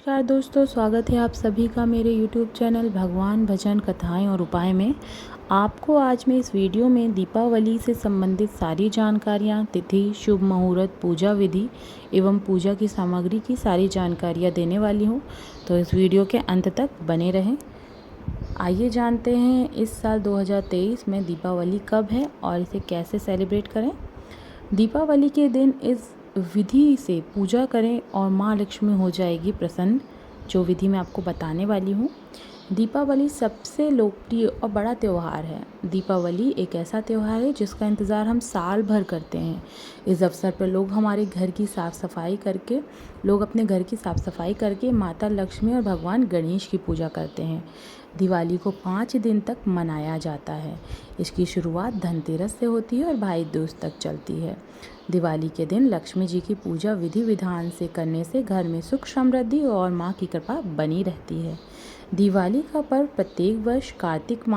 नमस्कार दोस्तों, स्वागत है आप सभी का मेरे YouTube चैनल भगवान भजन कथाएं और उपाय में। आपको आज मैं इस वीडियो में दीपावली से संबंधित सारी जानकारियां, तिथि, शुभ मुहूर्त, पूजा विधि एवं पूजा की सामग्री की सारी जानकारियां देने वाली हूं। तो इस वीडियो के अंत तक बने रहें। आइए जानते हैं इस साल 2023 में दीपावली कब है और इसे कैसे सेलिब्रेट करें। दीपावली के दिन इस विधि से पूजा करें और माँ लक्ष्मी हो जाएगी प्रसन्न, जो विधि मैं आपको बताने वाली हूँ। दीपावली सबसे लोकप्रिय और बड़ा त्यौहार है। दीपावली एक ऐसा त्यौहार है जिसका इंतज़ार हम साल भर करते हैं। इस अवसर पर लोग अपने घर की साफ़ सफाई करके माता लक्ष्मी और भगवान गणेश की पूजा करते हैं। दिवाली को 5 दिन तक मनाया जाता है। इसकी शुरुआत धनतेरस से होती है और भाई दूज तक चलती है। दिवाली के दिन लक्ष्मी जी की पूजा विधि विधान से करने से घर में सुख समृद्धि और माँ की कृपा बनी रहती है। दिवाली का पर्व प्रत्येक वर्ष कार्तिक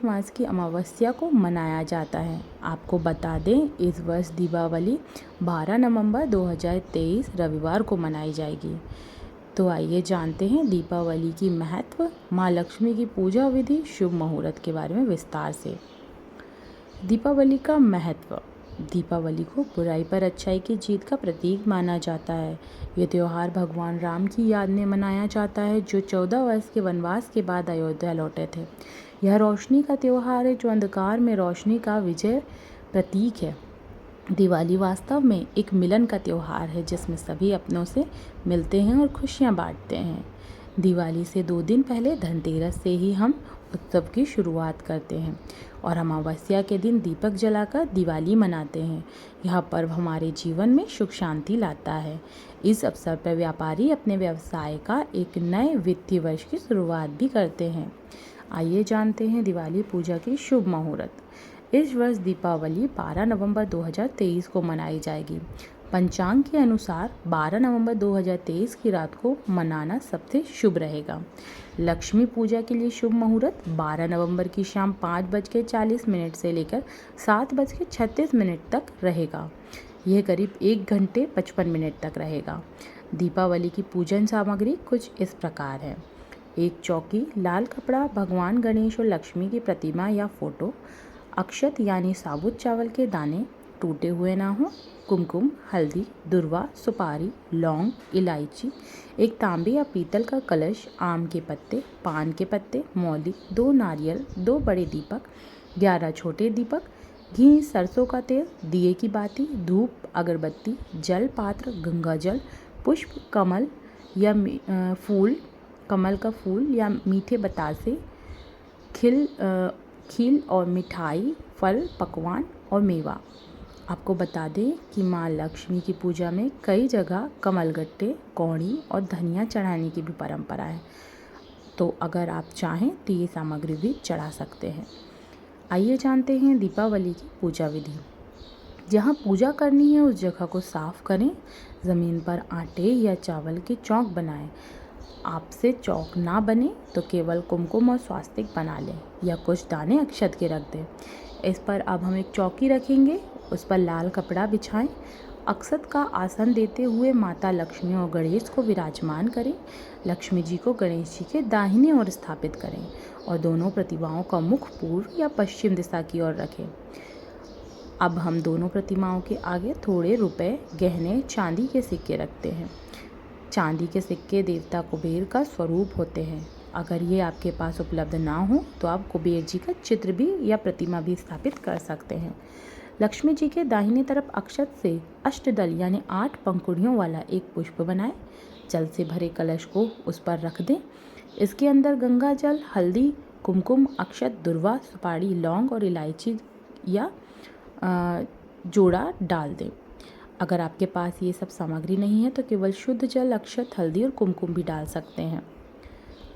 मास की अमावस्या को मनाया जाता है। आपको बता दें, इस वर्ष दीपावली 12 नवंबर 2023 रविवार को मनाई जाएगी। तो आइए जानते हैं दीपावली की महत्व, माँ लक्ष्मी की पूजा विधि, शुभ मुहूर्त के बारे में विस्तार से। दीपावली का महत्व। दीपावली को बुराई पर अच्छाई की जीत का प्रतीक माना जाता है। ये त्यौहार भगवान राम की याद में मनाया जाता है, जो 14 वर्ष के वनवास के बाद अयोध्या लौटे थे। यह रोशनी का त्यौहार है जो अंधकार में रोशनी का विजय प्रतीक है। दिवाली वास्तव में एक मिलन का त्यौहार है, जिसमें सभी अपनों से मिलते हैं और खुशियाँ बांटते हैं। दिवाली से 2 दिन पहले धनतेरस से ही हम उत्सव की शुरुआत करते हैं और अमावस्या के दिन दीपक जलाकर दिवाली मनाते हैं। यह पर्व हमारे जीवन में सुख शांति लाता है। इस अवसर पर व्यापारी अपने व्यवसाय का एक नए वित्तीय वर्ष की शुरुआत भी करते हैं। आइए जानते हैं दिवाली पूजा की शुभ मुहूर्त। इस वर्ष दीपावली 12 नवंबर 2023 को मनाई जाएगी। पंचांग के अनुसार 12 नवंबर 2023 की रात को मनाना सबसे शुभ रहेगा। लक्ष्मी पूजा के लिए शुभ मुहूर्त 12 नवंबर की शाम 5:40 से लेकर 7:36 तक रहेगा। यह करीब 1 घंटे 55 मिनट तक रहेगा। दीपावली की पूजन सामग्री कुछ इस प्रकार है: एक चौकी, लाल कपड़ा, भगवान गणेश और लक्ष्मी की प्रतिमा या फोटो, अक्षत यानी साबुत चावल के दाने टूटे हुए ना हो, कुमकुम, हल्दी, दुर्वा, सुपारी, लौंग, इलायची, एक तांबे या पीतल का कलश, आम के पत्ते, पान के पत्ते, मौली, 2 नारियल, 2 बड़े दीपक, 11 छोटे दीपक, घी, सरसों का तेल, दिए की बाती, धूप, अगरबत्ती, जल पात्र, गंगा जल, पुष्प, कमल का फूल या मीठे बतासे, खील और मिठाई, फल, पकवान और मेवा। आपको बता दें कि माँ लक्ष्मी की पूजा में कई जगह कमलगट्टे, कौड़ी और धनिया चढ़ाने की भी परंपरा है। तो अगर आप चाहें तो ये सामग्री भी चढ़ा सकते हैं। आइए जानते हैं दीपावली की पूजा विधि। जहाँ पूजा करनी है उस जगह को साफ करें। ज़मीन पर आटे या चावल के चौक बनाएं। आपसे चौक ना बने तो केवल कुमकुम और स्वास्तिक बना लें या कुछ दाने अक्षत के रख दें। इस पर अब हम एक चौकी रखेंगे, उस पर लाल कपड़ा बिछाएं। अक्षत का आसन देते हुए माता लक्ष्मी और गणेश को विराजमान करें। लक्ष्मी जी को गणेश जी के दाहिने ओर स्थापित करें और दोनों प्रतिमाओं का मुख पूर्व या पश्चिम दिशा की ओर रखें। अब हम दोनों प्रतिमाओं के आगे थोड़े रुपए, गहने, चांदी के सिक्के रखते हैं। चांदी के सिक्के देवता कुबेर का स्वरूप होते हैं। अगर ये आपके पास उपलब्ध ना हो तो आप कुबेर जी का चित्र भी या प्रतिमा भी स्थापित कर सकते हैं। लक्ष्मी जी के दाहिने तरफ अक्षत से अष्टदल यानी 8 पंखुड़ियों वाला एक पुष्प बनाएं। जल से भरे कलश को उस पर रख दें। इसके अंदर गंगा जल, हल्दी, कुमकुम, अक्षत, दुर्वा, सुपारी, लौंग और इलायची या जोड़ा डाल दें। अगर आपके पास ये सब सामग्री नहीं है तो केवल शुद्ध जल, अक्षत, हल्दी और कुमकुम भी डाल सकते हैं।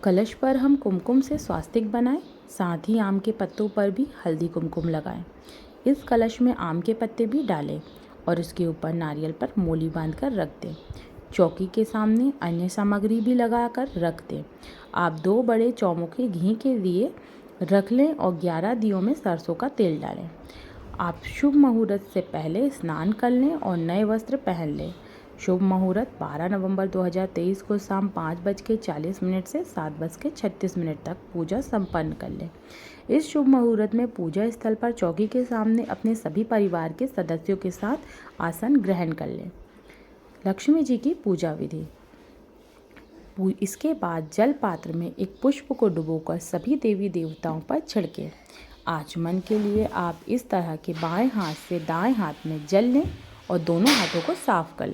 कलश पर हम कुमकुम से स्वास्तिक बनाएं। साथ ही आम के पत्तों पर भी हल्दी कुमकुम लगाएं। इस कलश में आम के पत्ते भी डालें और इसके ऊपर नारियल पर मोली बांधकर रख दें। चौकी के सामने अन्य सामग्री भी लगाकर रख दें। आप 2 बड़े चौमुखे घी के दिए रख लें और 11 दियों में सरसों का तेल डालें। आप शुभ मुहूर्त से पहले स्नान कर लें और नए वस्त्र पहन लें। शुभ मुहूर्त 12 नवंबर 2023 को शाम 5:40 से 7:36 तक पूजा संपन्न कर लें। इस शुभ मुहूर्त में पूजा स्थल पर चौकी के सामने अपने सभी परिवार के सदस्यों के साथ आसन ग्रहण कर लें। लक्ष्मी जी की पूजा विधि। इसके बाद जल पात्र में एक पुष्प को डुबोकर सभी देवी देवताओं पर छिड़कें। आचमन के लिए आप इस तरह के बाएं हाथ से दाएं हाथ में जल लें और दोनों हाथों को साफ कर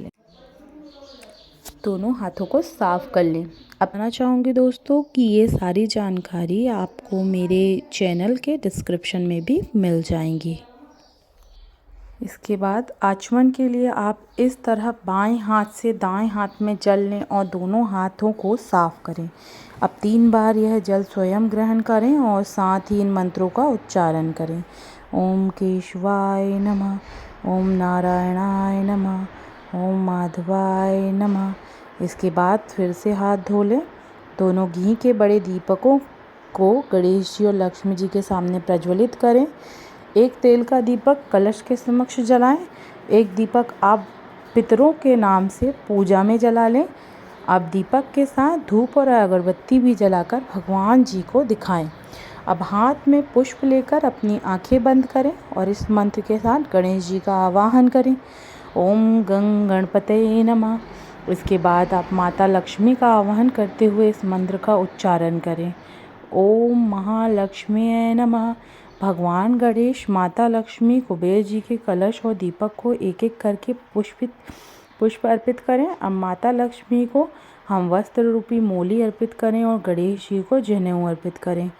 लें। अपना चाहूँगी दोस्तों कि ये सारी जानकारी आपको मेरे चैनल के डिस्क्रिप्शन में भी मिल जाएंगी। इसके बाद आचमन के लिए आप इस तरह बाएं हाथ से दाएं हाथ में जल लें और दोनों हाथों को साफ करें। अब 3 बार यह जल स्वयं ग्रहण करें और साथ ही इन मंत्रों का उच्चारण करें। ओम केशवाय नमः, ओम नारायणाय नमः, ओम माधवाय नमः। इसके बाद फिर से हाथ धो लें। दोनों घी के बड़े दीपकों को गणेश जी और लक्ष्मी जी के सामने प्रज्वलित करें। एक तेल का दीपक कलश के समक्ष जलाएं। एक दीपक आप पितरों के नाम से पूजा में जला लें। अब दीपक के साथ धूप और अगरबत्ती भी जलाकर भगवान जी को दिखाएं। अब हाथ में पुष्प लेकर अपनी आंखें बंद करें और इस मंत्र के साथ गणेश जी का आवाहन करें। ओम गं गणपतये नमः। इसके बाद आप माता लक्ष्मी का आवाहन करते हुए इस मंत्र का उच्चारण करें। ओम महालक्ष्मीये नमः। भगवान गणेश, माता लक्ष्मी, कुबेर जी के कलश और दीपक को एक एक करके पुष्प अर्पित करें। अब माता लक्ष्मी को हम वस्त्र रूपी मोली अर्पित करें और गणेश जी को जनेऊ अर्पित करें।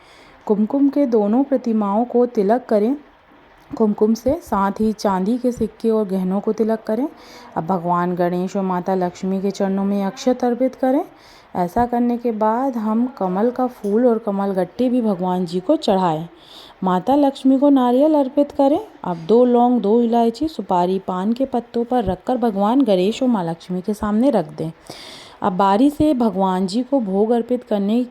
कुमकुम के दोनों प्रतिमाओं को तिलक करें कुमकुम से, साथ ही चांदी के सिक्के और गहनों को तिलक करें। अब भगवान गणेश और माता लक्ष्मी के चरणों में अक्षत अर्पित करें। ऐसा करने के बाद हम कमल का फूल और कमल गट्टे भी भगवान जी को चढ़ाएं। माता लक्ष्मी को नारियल अर्पित करें। अब 2 लौंग, 2 इलायची, सुपारी, पान के पत्तों पर रखकर भगवान गणेश और माँ लक्ष्मी के सामने रख दें। अब बारी से भगवान जी को भोग अर्पित करने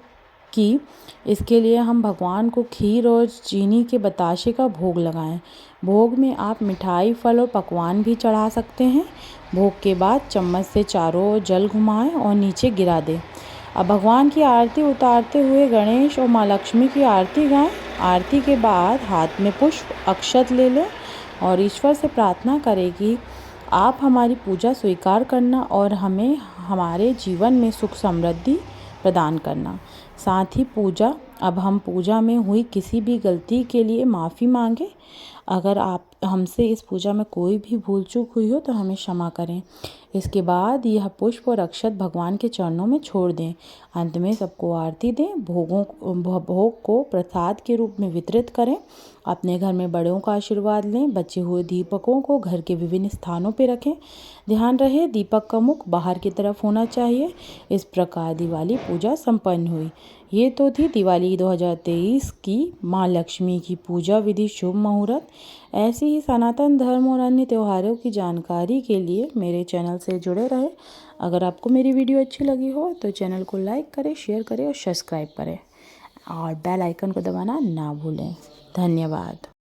की इसके लिए हम भगवान को खीर और चीनी के बताशे का भोग लगाएं। भोग में आप मिठाई, फल और पकवान भी चढ़ा सकते हैं। भोग के बाद चम्मच से चारों ओर जल घुमाएं और नीचे गिरा दें। अब भगवान की आरती उतारते हुए गणेश और माँ लक्ष्मी की आरती गाएं। आरती के बाद हाथ में पुष्प, अक्षत ले लें और ईश्वर से प्रार्थना करें कि आप हमारी पूजा स्वीकार करना और हमें हमारे जीवन में सुख समृद्धि प्रदान करना। साथ ही अब हम पूजा में हुई किसी भी गलती के लिए माफ़ी मांगे। अगर आप हमसे इस पूजा में कोई भी भूल चूक हुई हो तो हमें क्षमा करें। इसके बाद यह पुष्प और अक्षत भगवान के चरणों में छोड़ दें। अंत में सबको आरती दें। भोग को प्रसाद के रूप में वितरित करें। अपने घर में बड़ों का आशीर्वाद लें। बचे हुए दीपकों को घर के विभिन्न स्थानों पर रखें। ध्यान रहे दीपक का मुख बाहर की तरफ होना चाहिए। इस प्रकार दिवाली पूजा संपन्न हुई। ये तो थी दिवाली 2023 की माँ लक्ष्मी की पूजा विधि शुभ मुहूर्त। ऐसी ही सनातन धर्म और अन्य त्योहारों की जानकारी के लिए मेरे चैनल से जुड़े रहे। अगर आपको मेरी वीडियो अच्छी लगी हो तो चैनल को लाइक करें, शेयर करें और सब्सक्राइब करें और बेल आइकन को दबाना ना भूलें। धन्यवाद।